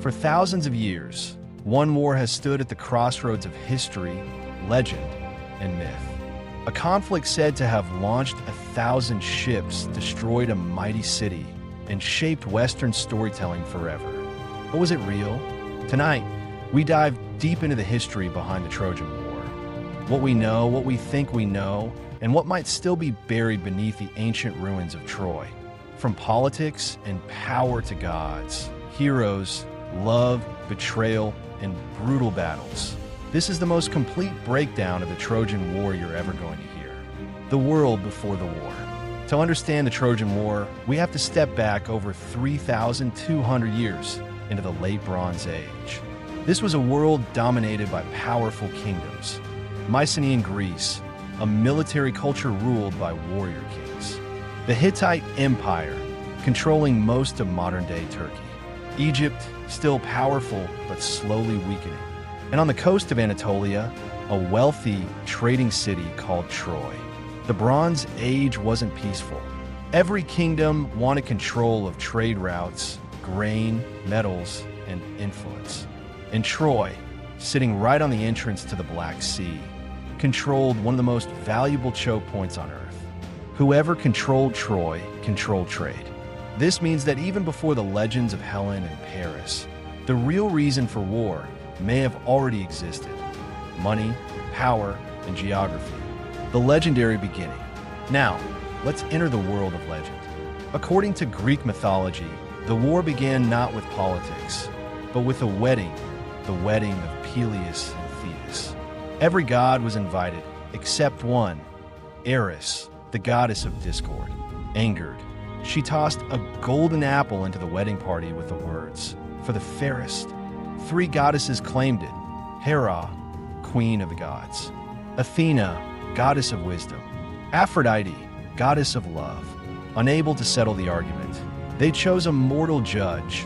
For thousands of years, one war has stood at the crossroads of history, legend, and myth. A conflict said to have launched 1,000 ships, destroyed a mighty city, and shaped Western storytelling forever. But was it real? Tonight, we dive deep into the history behind the Trojan War. What we know, what we think we know, and what might still be buried beneath the ancient ruins of Troy. From politics and power to gods, heroes, love, betrayal, and brutal battles. This is the most complete breakdown of the Trojan War you're ever going to hear. The world before the war. To understand the Trojan War, we have to step back over 3,200 years into the late Bronze Age. This was a world dominated by powerful kingdoms. Mycenaean Greece, a military culture ruled by warrior kings. The Hittite Empire, controlling most of modern-day Turkey. Egypt, still powerful but slowly weakening. And on the coast of Anatolia, a wealthy trading city called Troy. The Bronze Age wasn't peaceful. Every kingdom wanted control of trade routes, grain, metals, and influence. And Troy, sitting right on the entrance to the Black Sea, controlled one of the most valuable choke points on Earth. Whoever controlled Troy controlled trade. This means that even before the legends of Helen and Paris, the real reason for war may have already existed. Money, power, and geography. The legendary beginning. Now, let's enter the world of legend. According to Greek mythology, the war began not with politics, but with a wedding, the wedding of Peleus and Thetis. Every god was invited, except one, Eris, the goddess of discord. Angered, she tossed a golden apple into the wedding party with the words, "For the fairest." 3 goddesses claimed it: Hera, queen of the gods; Athena, goddess of wisdom; Aphrodite, goddess of love. Unable to settle the argument, they chose a mortal judge,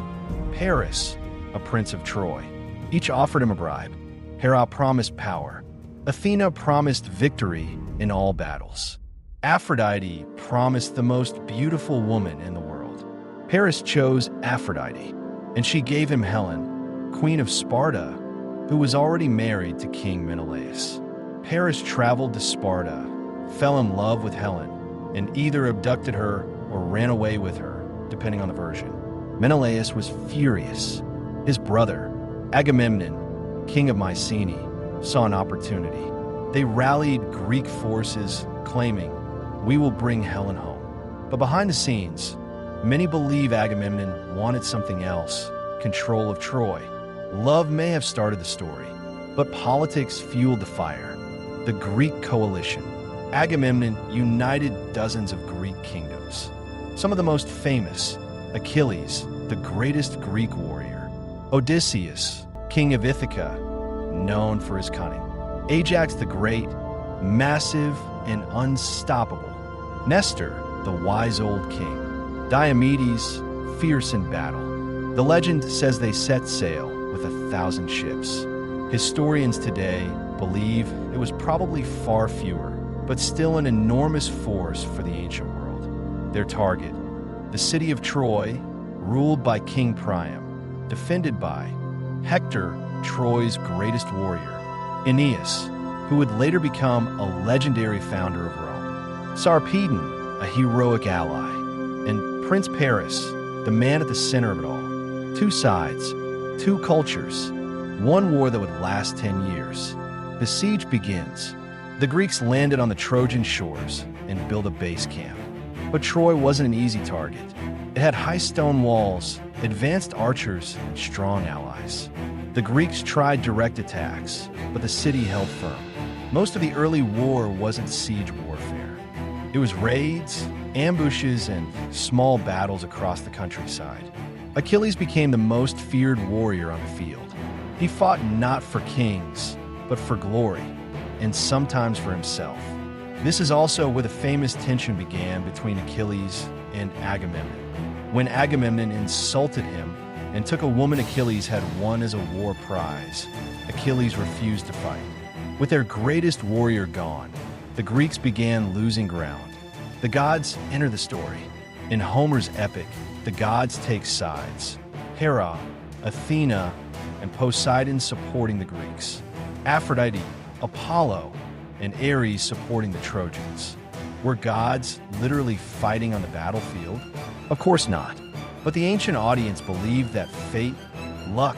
Paris, a prince of Troy. Each offered him a bribe. Hera promised power. Athena promised victory in all battles. Aphrodite promised the most beautiful woman in the world. Paris chose Aphrodite, and she gave him Helen, queen of Sparta, who was already married to King Menelaus. Paris traveled to Sparta, fell in love with Helen, and either abducted her or ran away with her, depending on the version. Menelaus was furious. His brother, Agamemnon, king of Mycenae, saw an opportunity. They rallied Greek forces, claiming, "We will bring Helen home." But behind the scenes, many believe Agamemnon wanted something else: control of Troy. Love may have started the story, but politics fueled the fire. The Greek coalition. Agamemnon united dozens of Greek kingdoms. Some of the most famous: Achilles, the greatest Greek warrior; Odysseus, king of Ithaca, known for his cunning; Ajax the Great, massive and unstoppable; Nestor, the wise old king; Diomedes, fierce in battle. The legend says they set sail with 1,000 ships. Historians today believe it was probably far fewer, but still an enormous force for the ancient world. Their target, the city of Troy, ruled by King Priam, defended by Hector, Troy's greatest warrior; Aeneas, who would later become a legendary founder of Rome; Sarpedon, a heroic ally; and Prince Paris, the man at the center of it all. 2 sides, 2 cultures, 1 war that would last 10 years. The siege begins. The Greeks landed on the Trojan shores and built a base camp. But Troy wasn't an easy target. It had high stone walls, advanced archers, and strong allies. The Greeks tried direct attacks, but the city held firm. Most of the early war wasn't siege warfare. It was raids, ambushes, and small battles across the countryside. Achilles became the most feared warrior on the field. He fought not for kings, but for glory, and sometimes for himself. This is also where the famous tension began between Achilles and Agamemnon. When Agamemnon insulted him and took a woman Achilles had won as a war prize, Achilles refused to fight. With their greatest warrior gone, the Greeks began losing ground. The gods enter the story. In Homer's epic, the gods take sides. Hera, Athena, and Poseidon supporting the Greeks, Aphrodite, Apollo, and Ares supporting the Trojans. Were gods literally fighting on the battlefield? Of course not. But the ancient audience believed that fate, luck,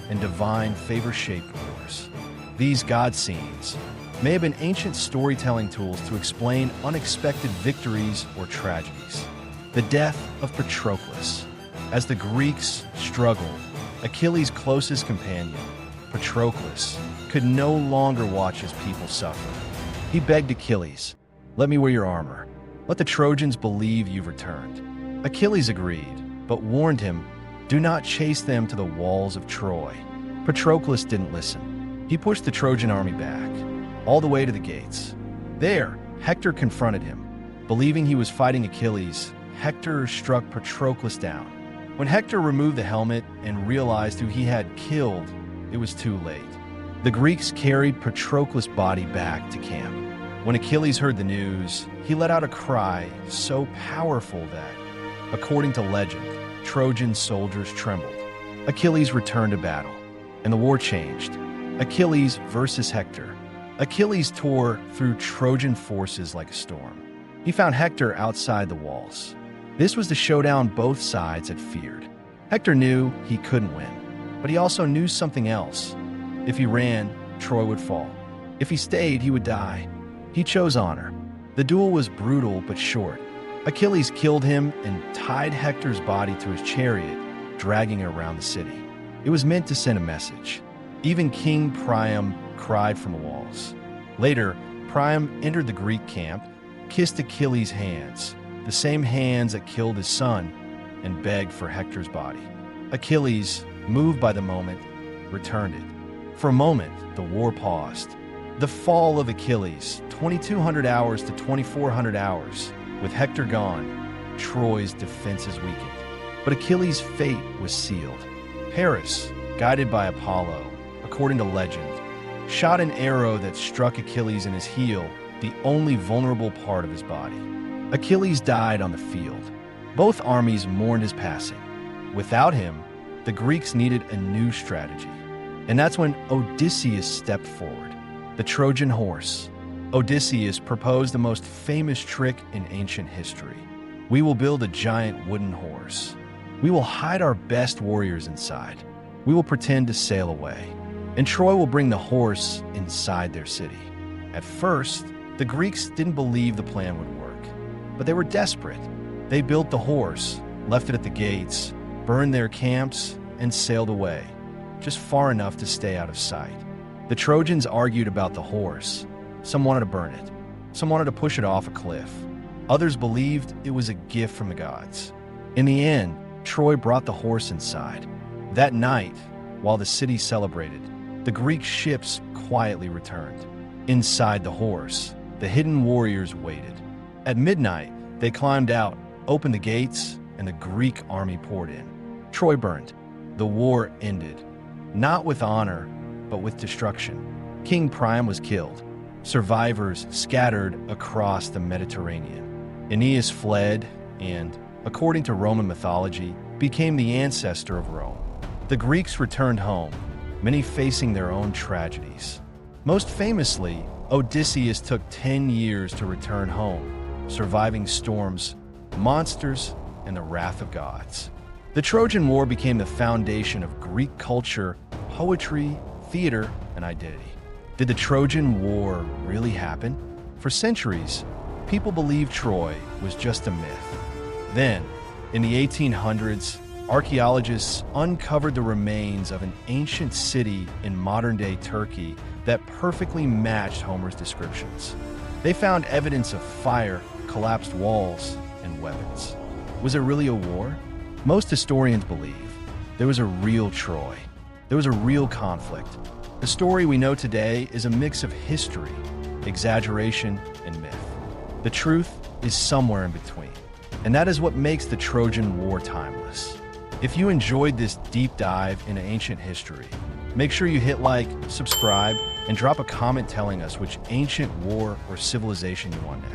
and divine favor shaped wars. These god scenes may have been ancient storytelling tools to explain unexpected victories or tragedies. The death of Patroclus. As the Greeks struggled, Achilles' closest companion, Patroclus, could no longer watch his people suffer. He begged Achilles, "Let me wear your armor. Let the Trojans believe you've returned." Achilles agreed, but warned him, "Do not chase them to the walls of Troy." Patroclus didn't listen. He pushed the Trojan army back, all the way to the gates. There, Hector confronted him. Believing he was fighting Achilles, Hector struck Patroclus down. When Hector removed the helmet and realized who he had killed, it was too late. The Greeks carried Patroclus' body back to camp. When Achilles heard the news, he let out a cry so powerful that, according to legend, Trojan soldiers trembled. Achilles returned to battle, and the war changed. Achilles versus Hector. Achilles tore through Trojan forces like a storm. He found Hector outside the walls. This was the showdown both sides had feared. Hector knew he couldn't win, but he also knew something else. If he ran, Troy would fall. If he stayed, he would die. He chose honor. The duel was brutal but short. Achilles killed him and tied Hector's body to his chariot, dragging it around the city. It was meant to send a message. Even King Priam cried from the walls. Later, Priam entered the Greek camp, kissed Achilles' hands, the same hands that killed his son, and begged for Hector's body. Achilles, moved by the moment, returned it. For a moment, the war paused. The fall of Achilles, 2,200 hours to 2,400 hours. With Hector gone, Troy's defenses weakened. But Achilles' fate was sealed. Paris, guided by Apollo, according to legend, shot an arrow that struck Achilles in his heel, the only vulnerable part of his body. Achilles died on the field. Both armies mourned his passing. Without him, the Greeks needed a new strategy. And that's when Odysseus stepped forward. The Trojan horse. Odysseus proposed the most famous trick in ancient history. We will build a giant wooden horse. We will hide our best warriors inside. We will pretend to sail away. And Troy will bring the horse inside their city. At first, the Greeks didn't believe the plan would work, but they were desperate. They built the horse, left it at the gates, burned their camps, and sailed away, just far enough to stay out of sight. The Trojans argued about the horse. Some wanted to burn it. Some wanted to push it off a cliff. Others believed it was a gift from the gods. In the end, Troy brought the horse inside. That night, while the city celebrated, the Greek ships quietly returned. Inside the horse, the hidden warriors waited. At midnight, they climbed out, opened the gates, and the Greek army poured in. Troy burned. The war ended, not with honor, but with destruction. King Priam was killed. Survivors scattered across the Mediterranean. Aeneas fled and, according to Roman mythology, became the ancestor of Rome. The Greeks returned home, many facing their own tragedies. Most famously, Odysseus took 10 years to return home, surviving storms, monsters, and the wrath of gods. The Trojan War became the foundation of Greek culture, poetry, theater, and identity. Did the Trojan War really happen? For centuries, people believed Troy was just a myth. Then, in the 1800s, archaeologists uncovered the remains of an ancient city in modern-day Turkey that perfectly matched Homer's descriptions. They found evidence of fire, collapsed walls, and weapons. Was it really a war? Most historians believe there was a real Troy. There was a real conflict. The story we know today is a mix of history, exaggeration, and myth. The truth is somewhere in between. And that is what makes the Trojan War timeless. If you enjoyed this deep dive into ancient history, make sure you hit like, subscribe, and drop a comment telling us which ancient war or civilization you want next.